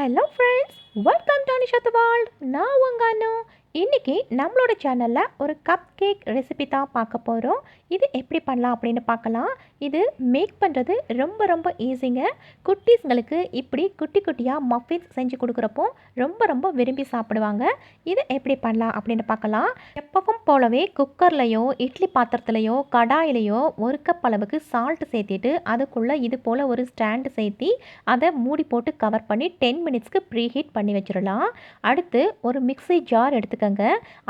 Hello friends, welcome to Anisha the world. நான் உங்கள் அனு. இன்றைக்கி நம்மளோட சேனலில் ஒரு கப் கேக் ரெசிபி தான் பார்க்க போகிறோம். இது எப்படி பண்ணலாம் அப்படின்னு பார்க்கலாம். இது மேக் பண்ணுறது ரொம்ப ரொம்ப ஈஸிங்க. குட்டீஸ்ங்களுக்கு இப்படி குட்டி குட்டியாக மஃபின்ஸ் செஞ்சு கொடுக்குறப்போ ரொம்ப விரும்பி சாப்பிடுவாங்க. இது எப்படி பண்ணலாம் அப்படின்னு பார்க்கலாம். எப்பவும் போலவே குக்கர்லையோ இட்லி பாத்திரத்துலையோ கடாயிலையோ 1 கப் அளவுக்கு சால்ட் சேர்த்திட்டு அதுக்குள்ளே இது போல் ஒரு ஸ்டாண்டு சேர்த்தி அதை மூடி போட்டு கவர் பண்ணி 10 மினிட்ஸ்க்கு ப்ரீ ஹீட் பண்ணி வச்சிடலாம். அடுத்து ஒரு மிக்ஸி ஜார் எடுத்துக்கங்க.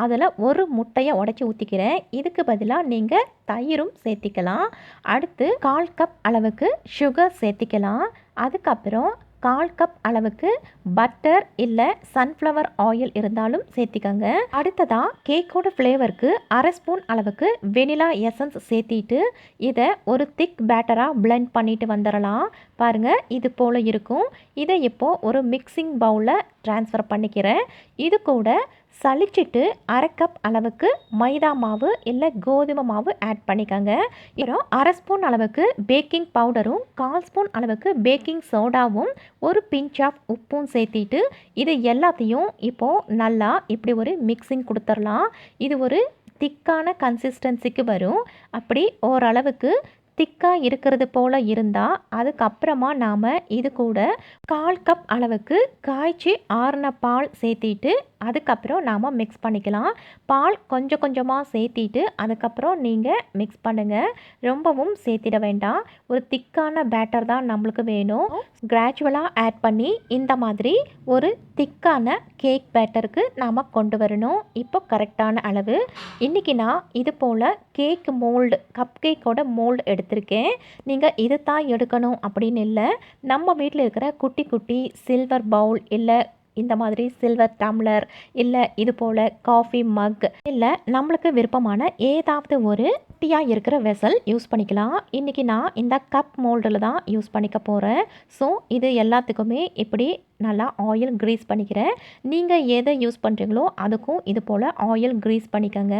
அதில் ஒரு முட்டையை உடைச்சி ஊற்றிக்கிறேன். இதுக்கு பதிலாக நீங்கள் தயிரும் சேர்த்திக்கலாம். அடுத்து 1/4 கப் அளவுக்கு சுகர் சேர்த்திக்கலாம். அதுக்கப்புறம் 1/4 கப் அளவுக்கு பட்டர் இல்லை சன்ஃப்ளவர் ஆயில் இருந்தாலும் சேர்த்திக்கங்க. அடுத்ததாக கேக்கோட ஃப்ளேவருக்கு 1/2 ஸ்பூன் அளவுக்கு வெனிலா எசன்ஸ் சேர்த்திட்டு இதை ஒரு திக் பேட்டராக பிளெண்ட் பண்ணிட்டு வந்துடலாம். பாருங்கள், இது போல் இருக்கும். இதை இப்போது ஒரு மிக்சிங் பவுலில் ட்ரான்ஸ்ஃபர் பண்ணிக்கிறேன். இது கூட சலிச்சிட்டு 1/2 கப் அளவுக்கு மைதா மாவு இல்லை கோதுமை மாவு ஆட் பண்ணிக்கோங்க. அப்புறம் 1/2 ஸ்பூன் அளவுக்கு பேக்கிங் பவுடரும் 1/4 ஸ்பூன் அளவுக்கு பேக்கிங் சோடாவும் ஒரு பிஞ்ச் ஆஃப் உப்பும் சேர்த்திட்டு இது எல்லாத்தையும் இப்போது நல்லா இப்படி ஒரு மிக்சிங் கொடுத்துடலாம். இது ஒரு திக்கான கன்சிஸ்டன்சிக்கு வரும். அப்படி ஓரளவுக்கு திக்காக இருக்கிறது போல் இருந்தால் அதுக்கப்புறமா நாம் இது கூட 1/4 கப் அளவுக்கு காய்ச்சி ஆறின பால் சேர்த்திட்டு அதுக்கப்புறம் நாம் மிக்ஸ் பண்ணிக்கலாம். பால் கொஞ்சம் கொஞ்சமாக சேர்த்திட்டு அதுக்கப்புறம் நீங்கள் மிக்ஸ் பண்ணுங்கள். ரொம்பவும் சேர்த்திட வேண்டாம். ஒரு திக்கான பேட்டர் தான் நம்மளுக்கு வேணும். கிராஜுவலாக ஆட் பண்ணி இந்த மாதிரி ஒரு திக்கான கேக் பேட்டருக்கு நாம் கொண்டு வரணும். இப்போ கரெக்டான அளவு. இன்றைக்கி நான் இது போல் கேக் மோல்டு, கப் கேக்கோட மோல்டு எடுத்திருக்கேன். நீங்கள் இது தான் எடுக்கணும் அப்படின்னு இல்லை. நம்ம வீட்டில் இருக்கிற குட்டி குட்டி சில்வர் பவுல் இல்லை இந்த மாதிரி சில்வர் டம்ளர் இல்லை இது போல் காஃபி மக் இல்லை நம்மளுக்கு விருப்பமான ஏதாவது ஒரு குட்டியாக இருக்கிற வெசல் யூஸ் பண்ணிக்கலாம். இன்றைக்கி நான் இந்த கப் மோல்டில் தான் யூஸ் பண்ணிக்க போகிறேன். ஸோ இது எல்லாத்துக்குமே இப்படி நல்லா ஆயில் க்ரீஸ் பண்ணிக்கிறேன். நீங்கள் எதை யூஸ் பண்ணுறீங்களோ அதுக்கும் இது போல் ஆயில் க்ரீஸ் பண்ணிக்கோங்க.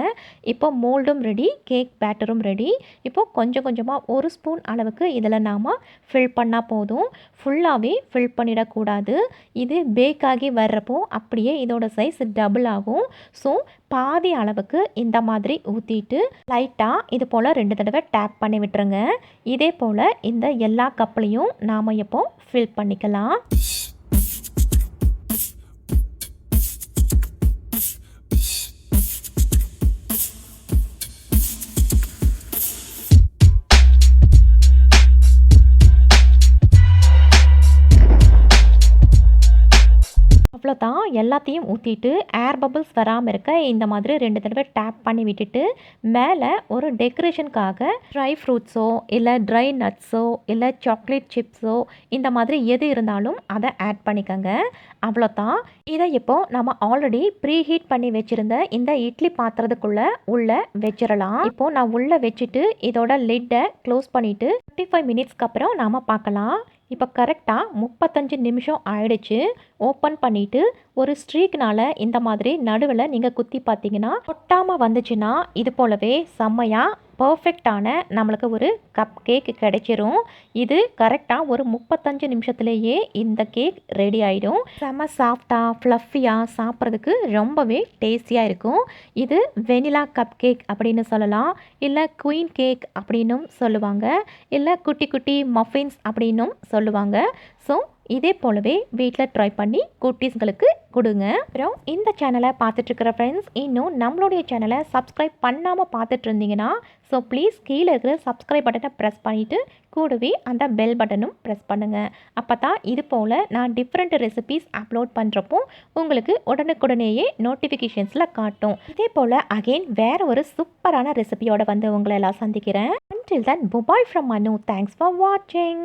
இப்போ மோல்டும் ரெடி, கேக் பேட்டரும் ரெடி. இப்போது கொஞ்சம் கொஞ்சமாக 1 ஸ்பூன் அளவுக்கு இதில் நாம் ஃபில் பண்ணால் போதும். ஃபுல்லாகவே ஃபில் பண்ணிடக்கூடாது. இது பேக் ஆகி வர்றப்போ அப்படியே இதோட சைஸ் டபுள் ஆகும். ஸோ பாதி அளவுக்கு இந்த மாதிரி ஊற்றிட்டு லைட்டாக இது போல் 2 தடவை டேப் பண்ணி விட்டுருங்க. இதே போல் இந்த எல்லா கப்லையும் நாம் இப்போ ஃபில் பண்ணிக்கலாம். அவ்வளோதான். எல்லாத்தையும் ஊற்றிட்டு ஏர் பபிள்ஸ் வராமல் இருக்க இந்த மாதிரி 2 தடவை டேப் பண்ணி விட்டுட்டு மேலே ஒரு டெக்கரேஷனுக்காக ட்ரை ஃப்ரூட்ஸோ இல்லை ட்ரை நட்ஸோ இல்லை சாக்லேட் சிப்ஸோ இந்த மாதிரி எது இருந்தாலும் அதை ஆட் பண்ணிக்கோங்க. அவ்வளோதான். இதை இப்போது நம்ம ஆல்ரெடி ப்ரீ ஹீட் பண்ணி வச்சுருந்த இந்த இட்லி பாத்திரத்துக்குள்ளே உள்ளே வச்சிடலாம். இப்போது நான் உள்ளே வச்சுட்டு இதோட லிட்டை க்ளோஸ் பண்ணிவிட்டு 35 மினிட்ஸ்க்கு அப்புறம் நாம் பார்க்கலாம். இப்போ கரெக்டாக 35 நிமிஷம் ஆயிடுச்சு. ஓப்பன் பண்ணிவிட்டு ஒரு ஸ்ட்ரீக்னால் இந்த மாதிரி நடுவில் நீங்கள் குத்தி பார்த்தீங்கன்னா ஒட்டாமல் வந்துச்சுன்னா இது போலவே செம்மையாக பர்ஃபெக்டான நம்மளுக்கு ஒரு கப் கேக் கிடைச்சிரும். இது கரெக்டாக ஒரு 35 நிமிஷத்துலேயே இந்த கேக் ரெடி ஆகிடும். செம்ம சாஃப்டாக ஃப்ளஃபியாக சாப்பிட்றதுக்கு ரொம்பவே டேஸ்டியாக இருக்கும். இது வெனிலா கப் கேக் அப்படின்னு சொல்லலாம், இல்லை குயின் கேக் அப்படின்னும் சொல்லுவாங்க, இல்லை குட்டி குட்டி மஃபின்ஸ் அப்படின்னும் சொல்லுவாங்க. ஸோ இதே போலவே வீட்டில் ட்ரை பண்ணி குட்டீஸ்களுக்கு கொடுங்க. அப்புறம் இந்த சேனலை பார்த்துட்ருக்கிற ஃப்ரெண்ட்ஸ் இன்னும் நம்மளுடைய சேனலை சப்ஸ்கிரைப் பண்ணாமல் பார்த்துட்டு இருந்தீங்கன்னா ஸோ ப்ளீஸ் கீழே இருக்கிற சப்ஸ்கிரைப் பட்டனை ப்ரெஸ் பண்ணிவிட்டு கூடவே அந்த பெல் பட்டனும் ப்ரெஸ் பண்ணுங்கள். அப்போ தான் இது போல் நான் டிஃப்ரெண்ட் ரெசிபீஸ் அப்லோட் பண்ணுறப்போ உங்களுக்கு உடனுக்குடனேயே நோட்டிஃபிகேஷன்ஸில் காட்டும். இதே போல் அகெயின் வேறு ஒரு சூப்பரான ரெசிபியோடு வந்து உங்களை எல்லாம் சந்திக்கிறேன். Until then, bye-bye from Anu. Thanks for watching.